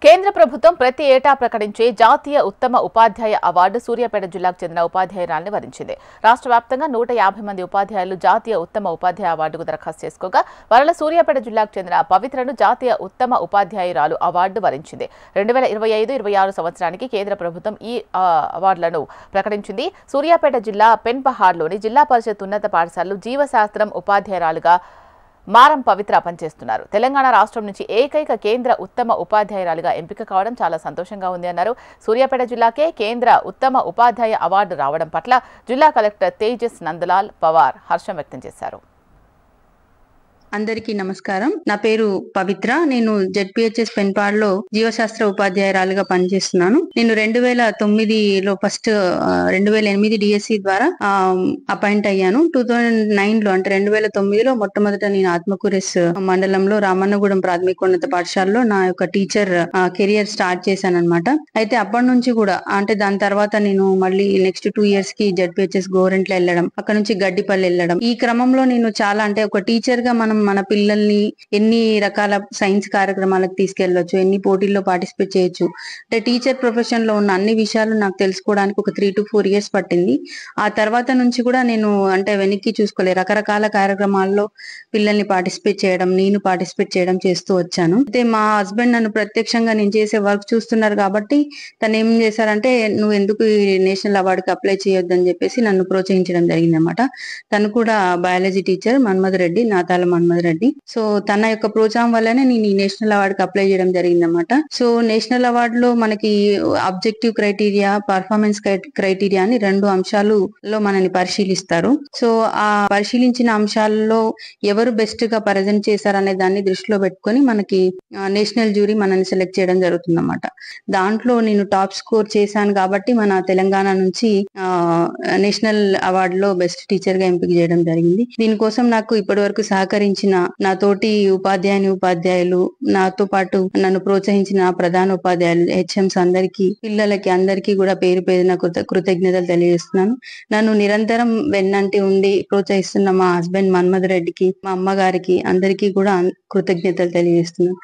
కేంద్ర ప్రభుత్వం ప్రతి ఏటా ప్రకటించే జాతీయ ఉత్తమ ఉపాధ్యాయ అవార్డు సూర్యాపేట జిల్లాకు చెందిన ఉపాధ్యాయురాలిని వరించింది. రాష్ట్ర వ్యాప్తంగా 150 మంది ఉపాధ్యాయులు జాతీయ ఉత్తమ ఉపాధ్యాయ అవార్డుకు దరఖాస్తు చేసుకోగా వారిలో సూర్యాపేట జిల్లాకు చెందిన పవిత్రను జాతీయ ఉత్తమ ఉపాధ్యాయురాలు అవార్డు వరించింది. 2025-26 సంవత్సరానికి కేంద్ర ప్రభుత్వం ఈ అవార్డులను ప్రకటించింది. సూర్యాపేట జిల్లా పెన్పహాడ్లోని జిల్లా పరిషత్ ఉన్నత పాఠశాలలో జీవశాస్త్రం ఉపాధ్యాయురాలుగా మారం పవిత్ర పనిచేస్తున్నారు. తెలంగాణ రాష్ట్రం నుంచి ఏకైక కేంద్ర ఉత్తమ ఉపాధ్యాయురాలుగా ఎంపిక కావడం చాలా సంతోషంగా ఉంది అన్నారు. సూర్యాపేట జిల్లాకే కేంద్ర ఉత్తమ ఉపాధ్యాయ అవార్డు రావడం పట్ల జిల్లా కలెక్టర్ తేజస్ నందలాల్ పవార్ హర్షం వ్యక్తం చేశారు. అందరికీ నమస్కారం. నా పేరు పవిత్ర. నేను జెడ్పీహెచ్ఎస్ పెన్పాడ్లో జీవశాస్త్ర ఉపాధ్యాయురాలుగా పనిచేస్తున్నాను. నేను 2009లో ఫస్ట్ 2008 డిఎస్సి ద్వారా అపాయింట్ అయ్యాను. 2009లో అంటే 2009లో మొట్టమొదట నేను ఆత్మకూరెస్ మండలంలో రామన్నగూడెం ప్రాథమికోన్నత పాఠశాలలో నా యొక్క టీచర్ కెరియర్ స్టార్ట్ చేశాను అనమాట. అయితే అప్పటి నుంచి కూడా అంటే దాని తర్వాత నేను మళ్ళీ నెక్స్ట్ 2 years కి జెడ్పీహెచ్ఎస్ గోరెంట్ల వెళ్ళడం, అక్కడ నుంచి గడ్డిపల్లి వెళ్ళడం. ఈ క్రమంలో నేను చాలా అంటే ఒక టీచర్ గా మనం మన పిల్లల్ని ఎన్ని రకాల సైన్స్ కార్యక్రమాలకు తీసుకెళ్లొచ్చు, ఎన్ని పోటీల్లో పార్టిసిపేట్ చేయొచ్చు, అంటే టీచర్ ప్రొఫెషన్ లో ఉన్న అన్ని విషయాలు నాకు తెలుసుకోవడానికి ఒక 3 to 4 years పట్టింది. ఆ తర్వాత నుంచి కూడా నేను అంటే వెనక్కి చూసుకోలే, రకరకాల కార్యక్రమాల్లో పిల్లల్ని పార్టిసిపేట్ చేయడం, నేను పార్టిసిపేట్ చేయడం చేస్తూ వచ్చాను. అయితే మా హస్బెండ్ నన్ను ప్రత్యక్షంగా నేను చేసే వర్క్ చూస్తున్నారు కాబట్టి తను ఏం చేశారంటే, నువ్వు ఎందుకు ఈ నేషనల్ అవార్డుకి అప్లై చేయొద్దని చెప్పేసి నన్ను ప్రోత్సహించడం జరిగింది అనమాట. తను కూడా బయాలజీ టీచర్ మన్మథ్ రెడ్డి, నాతాల మన్మథ్ రెడ్డి. సో తన యొక్క ప్రోత్సాహం వల్లనే నేను ఈ నేషనల్ అవార్డుకి అప్లై చేయడం జరిగింది అనమాట. సో నేషనల్ అవార్డులో మనకి ఆబ్జెక్టివ్ క్రైటీరియా, పర్ఫార్మెన్స్ క్రైటీరియా అని 2 అంశాలలో మనని పరిశీలిస్తారు. సో ఆ పరిశీలించిన అంశాలలో ఎవరు బెస్ట్ గా ప్రజెంట్ చేశారనే దాన్ని దృష్టిలో పెట్టుకొని మనకి నేషనల్ జ్యూరీ మనని సెలెక్ట్ చేయడం జరుగుతుంది అన్నమాట. దాంట్లో నేను టాప్ స్కోర్ చేశాను కాబట్టి మన తెలంగాణ నుంచి నేషనల్ అవార్డులో బెస్ట్ టీచర్ గా ఎంపిక చేయడం జరిగింది. దీనికోసం నాకు ఇప్పటి వరకు సహకరించిన నా తోటి ఉపాధ్యాయులు, నాతో పాటు నన్ను ప్రోత్సహించిన ప్రధాన ఉపాధ్యాయులు, హెచ్ఎంస్ అందరికీ, పిల్లలకి అందరికీ కూడా పేరు పేరున కృతజ్ఞతలు తెలియజేస్తున్నాను. నన్ను నిరంతరం వెన్నంటి ఉండి ప్రోత్సహిస్తున్న మా హస్బెండ్ మన్మథ్ రెడ్డికి, మా అమ్మగారికి అందరికీ కూడా కృతజ్ఞతలు తెలియజేస్తున్నాను.